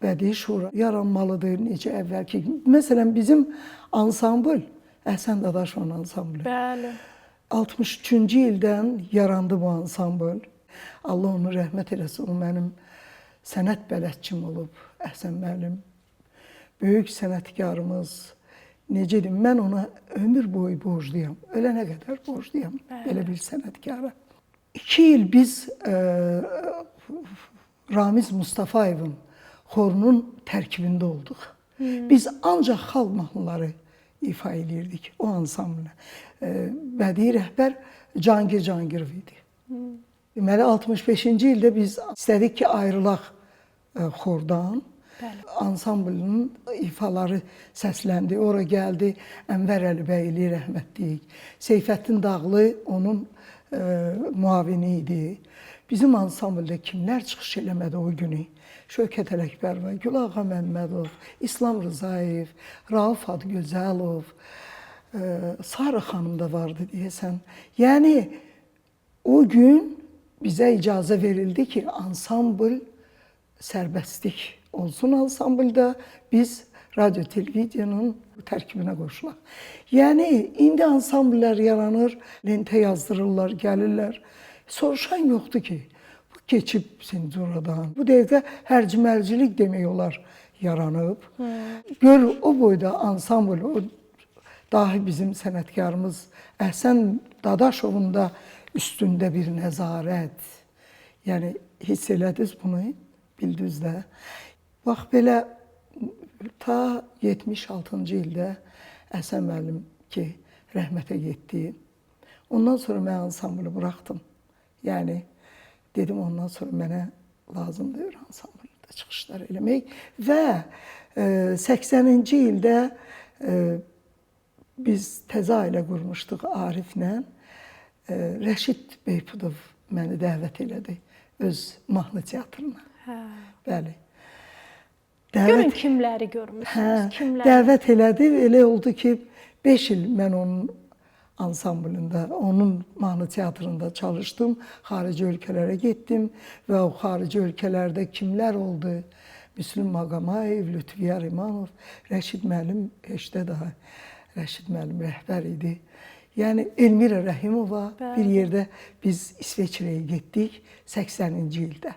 bədii şuur yaranmalıdır necə əvvəlki. Məsələn, bizim ansambl, Əhsən Dadaşovun ansamblı. Bəli. 63-cü ildən yarandı bu ansambl. Allah onu rəhmət eləsin, o mənim sənət bələdçim olub, Əhsən müəllim. Böyük sənətkarımız, necə deyim, mən ona ömür boyu borcluyam, ölənə qədər borcluyam belə bir sənətkara. 2 il biz Ramiz Mustafayevin xorunun tərkibində olduq. Biz ancaq xalq mahnıları ifa edirdik o ansamblə. Bədii rəhbər Cangir Cangirov idi. Deməli, 65-ci ildə biz istədik ki, ayrılaq xordan. Ansamblının ifaları səsləndi. Ora gəldi Ənvər Əlibəyli rəhmətlik. Seyfəddin Dağlı onun müavini idi. Bizim ansambldə kimlər çıxış eləmədi o günü? Şövkət Ələkbərova, Gülağa Məmmədov, İslam Rızayev, Rauf Adgözəlov, Sarı xanım da vardı deyəsən. Yəni, o gün bizə icazə verildi ki, ansambl sərbəstlik olsun ansamblda, biz radyo, televizyonun tərkibinə qoşulaq. Yəni, indi ansambllər yaranır, lentə yazdırırlar, gəlirlər. Soruşan yoxdur ki, bu keçib senzuradan. Bu dəqiqə hərcimərcilik demək olar yaranıb. Gör, o boyda ansambl, o dahi bizim sənətkarımız Əhsən Dadaşovun da üstündə bir nəzarət. Yəni, hiss elədiniz bunu, bildiniz də. Bax, belə ta 76-cı ildə Əhsən müəllim ki, rəhmətə getdi. Ondan sonra mən ansamblı buraxdım. Yəni, dedim, ondan sonra mənə lazımdır ansamblda çıxışlar eləmək. Və 80-ci ildə biz təzə ailə qurmuşduq Ariflə. Rəşid Beypudov məni dəvət elədi öz mahnı teatrına. Bəli. Görün kimləri görmüşsünüz? Dəvət elədi. Elə oldu ki, 5 il mən onun ansamblında, onun mahnı teatrında çalışdım. Xarici ölkələrə getdim və o xarici ölkələrdə kimlər oldu? Müslüm Maqamayev, Lütfiyar İmanov, Rəşid müəllim, heçdə daha Rəşid müəllim rəhbər idi. Yəni, Elmira Rəhimova bir yerdə biz İsveçrəyə getdik 80-ci ildə.